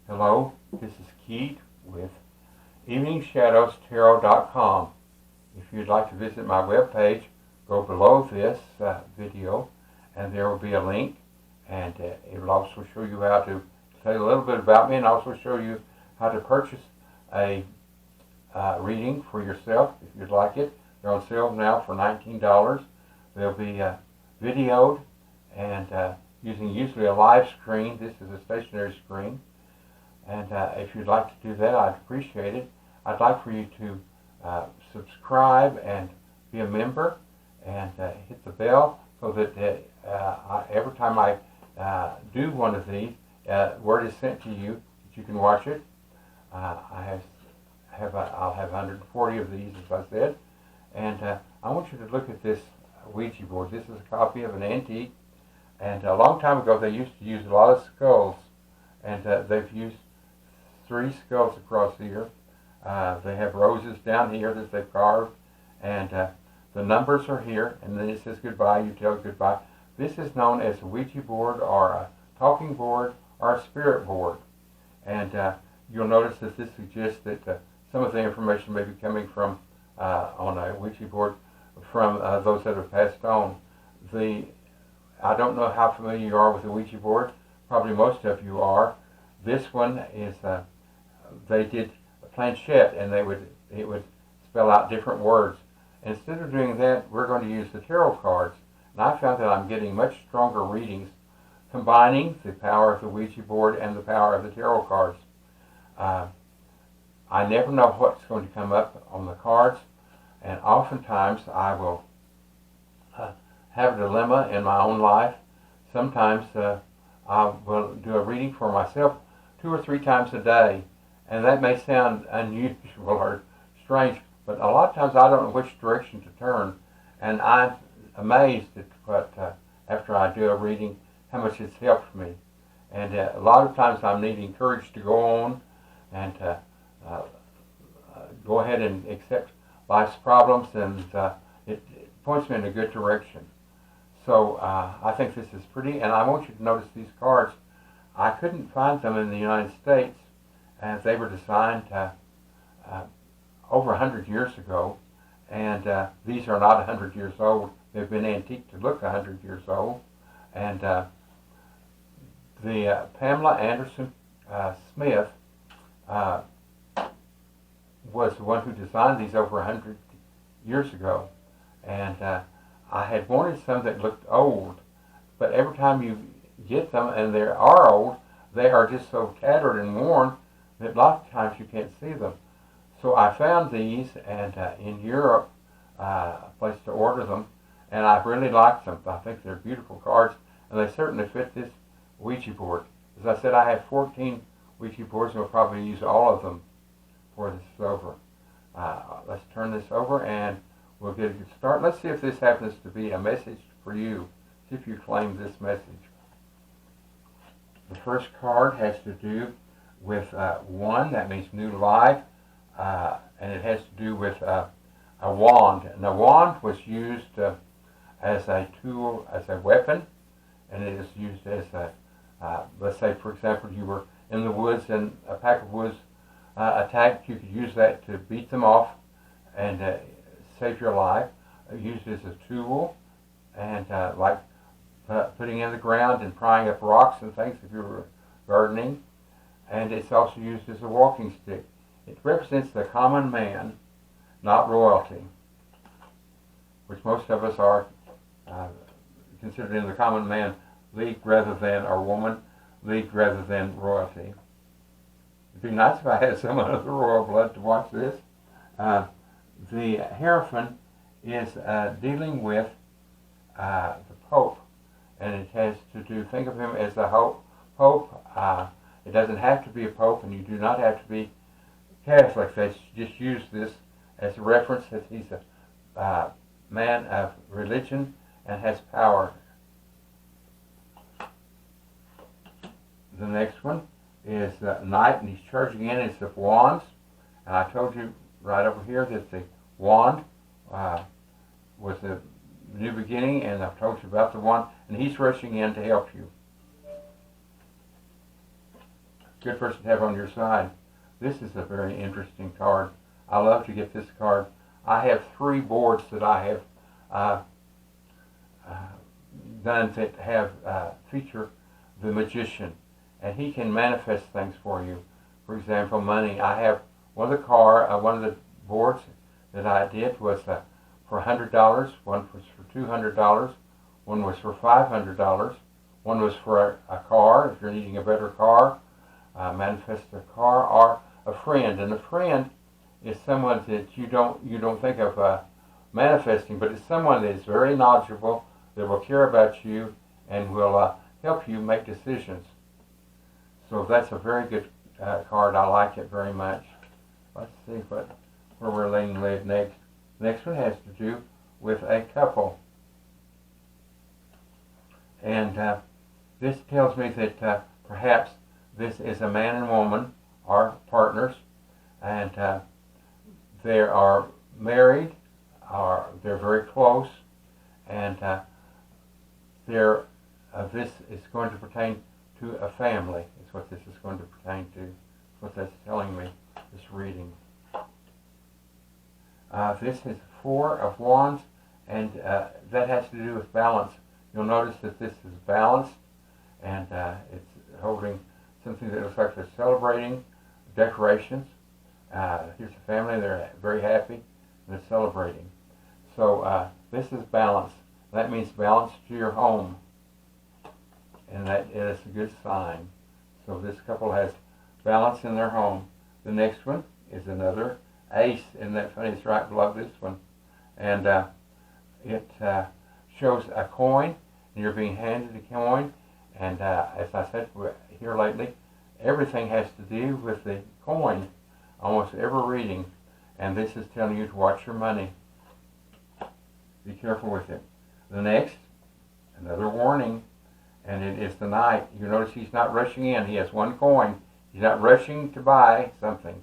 Hello, this is Keith with EveningsHadowsTarot.com. If you'd like to visit my webpage, go below this video and there will be a link, and it will also show you how to tell you a little bit about me and also show you how to purchase a reading for yourself if you'd like it. They're on sale now for $19. They'll be videoed and using usually a live screen. This is a stationary screen. And if you'd like to do that, I'd appreciate it. I'd like for you to subscribe and be a member and hit the bell so that every time I do one of these, word is sent to you that you can watch it. I'll have 140 of these, as I said. And I want you to look at this Ouija board. This is a copy of an antique. And a long time ago, they used to use a lot of skulls. And they've used 3 skulls across here. They have roses down here that they've carved, and the numbers are here, and then it says goodbye, you tell goodbye. This is known as a Ouija board or a talking board or a spirit board. And you'll notice that this suggests that some of the information may be coming from on a Ouija board from those that have passed on. I don't know how familiar you are with the Ouija board. Probably most of you are. This one is they did a planchette, and it would spell out different words. Instead of doing that, we're going to use the tarot cards. And I found that I'm getting much stronger readings combining the power of the Ouija board and the power of the tarot cards. I never know what's going to come up on the cards, and oftentimes I will have a dilemma in my own life. Sometimes I will do a reading for myself 2 or 3 times a day. And that may sound unusual or strange, but a lot of times I don't know which direction to turn. And I'm amazed at what, after I do a reading, how much it's helped me. And a lot of times I'm needing courage to go on and go ahead and accept life's problems, and it points me in a good direction. So I think this is pretty, and I want you to notice these cards. I couldn't find them in the United States, and they were designed over 100 years ago, and these are not 100 years old. They've been antique to look 100 years old. And the Pamela Anderson Smith was the one who designed these over 100 years ago, and I had wanted some that looked old, but every time you get them, and they are old, they are just so tattered and worn that a lot of times you can't see them. So I found these, and in Europe, a place to order them, and I really liked them. I think they're beautiful cards, and they certainly fit this Ouija board. As I said, I have 14 Ouija boards, and we'll probably use all of them for this over. Let's turn this over, and we'll get a good start. Let's see if this happens to be a message for you. See if you claim this message. The first card has to do with 1, that means new life, and it has to do with a wand. And the wand was used as a tool, as a weapon, and it is used as a, let's say, for example, you were in the woods and a pack of wolves attacked. You could use that to beat them off and save your life. Used as a tool, and like putting in the ground and prying up rocks and things if you were gardening. And it's also used as a walking stick. It represents the common man, not royalty, which most of us are considered in the common man league rather than, or woman league rather than royalty. It'd be nice if I had someone of the royal blood to watch this. The Hierophant is dealing with the Pope, and it has to do, think of him as a Pope. It doesn't have to be a Pope, and you do not have to be Catholic. They just use this as a reference that he's a man of religion and has power. The next one is Knight, and he's charging in as of wands. And I told you right over here that the wand was the new beginning, and I've told you about the wand, and he's rushing in to help you. good person to have on your side. This is a very interesting card. I love to get this card. I have 3 boards that I have done that have feature the magician, and he can manifest things for you. For example, money. I have one of the boards that I did was for $100. One was for $200. One was for $500. One was for a car, if you're needing a better car, manifest a car, or a friend. And a friend is someone that you don't think of manifesting, but it's someone that is very knowledgeable, that will care about you, and will help you make decisions. So that's a very good card. I like it very much. Let's see where we're laying lead next. Next one has to do with a couple. And this tells me that perhaps this is a man and woman, are partners, and they are married, or they're very close, and this is going to pertain to a family. Is what this is going to pertain to. That's what that's telling me, this reading. This is 4 of Wands, and that has to do with balance. You'll notice that this is balanced, and it's holding something that looks like they're celebrating decorations. Here's a family, they're very happy, and they're celebrating. So this is balance. That means balance to your home, and that is a good sign. So this couple has balance in their home. The next one is another ace, and that funny, it's right below this one. And it shows a coin, and you're being handed a coin, and as I said here lately, everything has to do with the coin, almost every reading, and this is telling you to watch your money. Be careful with it. The next, another warning, and it is the Knight. You notice he's not rushing in. He has 1 coin. He's not rushing to buy something.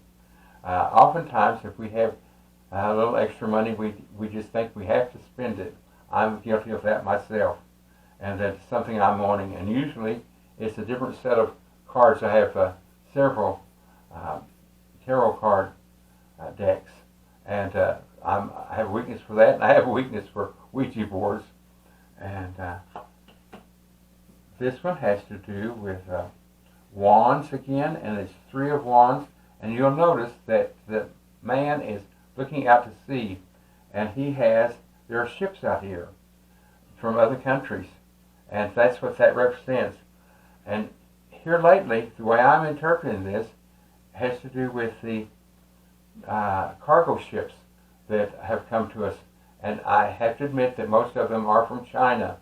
Oftentimes, if we have a little extra money, we just think we have to spend it. I'm guilty of that myself, and that's something I'm wanting. And usually, it's a different set of cards. I have several tarot card decks, and I have a weakness for that, and I have a weakness for Ouija boards. And this one has to do with wands again, and it's 3 of Wands. And you'll notice that the man is looking out to sea, and there are ships out here from other countries, and that's what that represents. And here lately, the way I'm interpreting this has to do with the cargo ships that have come to us. And I have to admit that most of them are from China.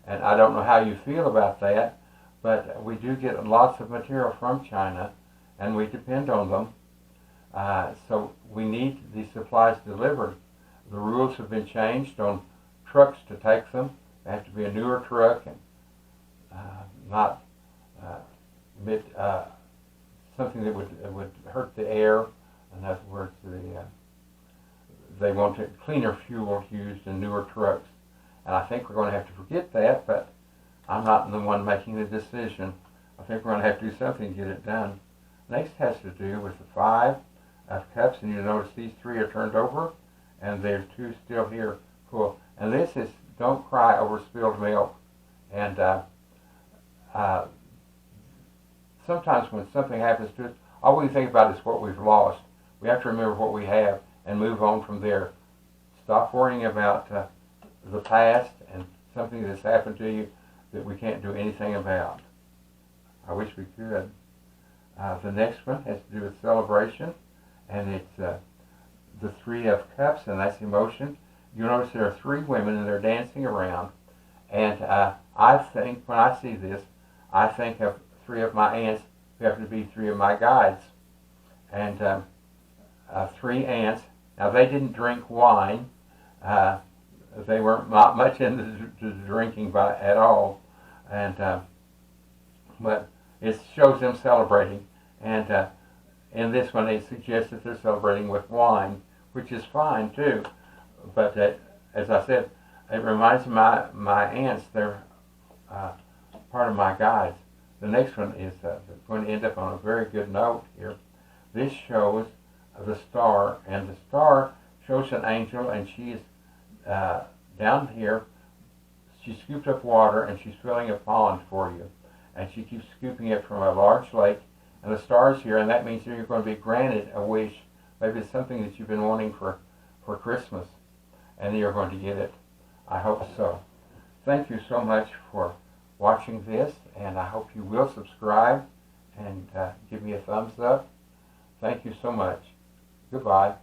And I don't know how you feel about that, but we do get lots of material from China, and we depend on them. So we need these supplies delivered. The rules have been changed on trucks to take them. They have to be a newer truck and not something that would hurt the air. In other words, they want cleaner fuel used in newer trucks. And I think we're going to have to forget that, but I'm not the one making the decision. I think we're going to have to do something to get it done. Next has to do with the 5 of Cups, and you notice these 3 are turned over, and there's 2 still here full. And this is don't cry over spilled milk. And sometimes when something happens to us, all we think about is what we've lost. We have to remember what we have and move on from there. Stop worrying about the past and something that's happened to you that we can't do anything about. I wish we could. The next one has to do with celebration, and it's the 3 of Cups, and that's emotion. You notice there are 3 women, and they're dancing around. And I think, when I see this, I think of 3 of my aunts who happen to be 3 of my guides. And 3 aunts. Now, they didn't drink wine. They weren't not much into the drinking at all. And but it shows them celebrating. And in this one, they suggest that they're celebrating with wine, which is fine, too. But as I said, it reminds me of my aunts. They're part of my guides. the next one is going to end up on a very good note here. This shows the star, and the star shows an angel, and she is down here. She scooped up water, and she's filling a pond for you. And she keeps scooping it from a large lake, and the star's here, and that means that you're going to be granted a wish. Maybe it's something that you've been wanting for Christmas, and you're going to get it. I hope so. Thank you so much for watching this, and I hope you will subscribe and give me a thumbs up. Thank you so much. Goodbye.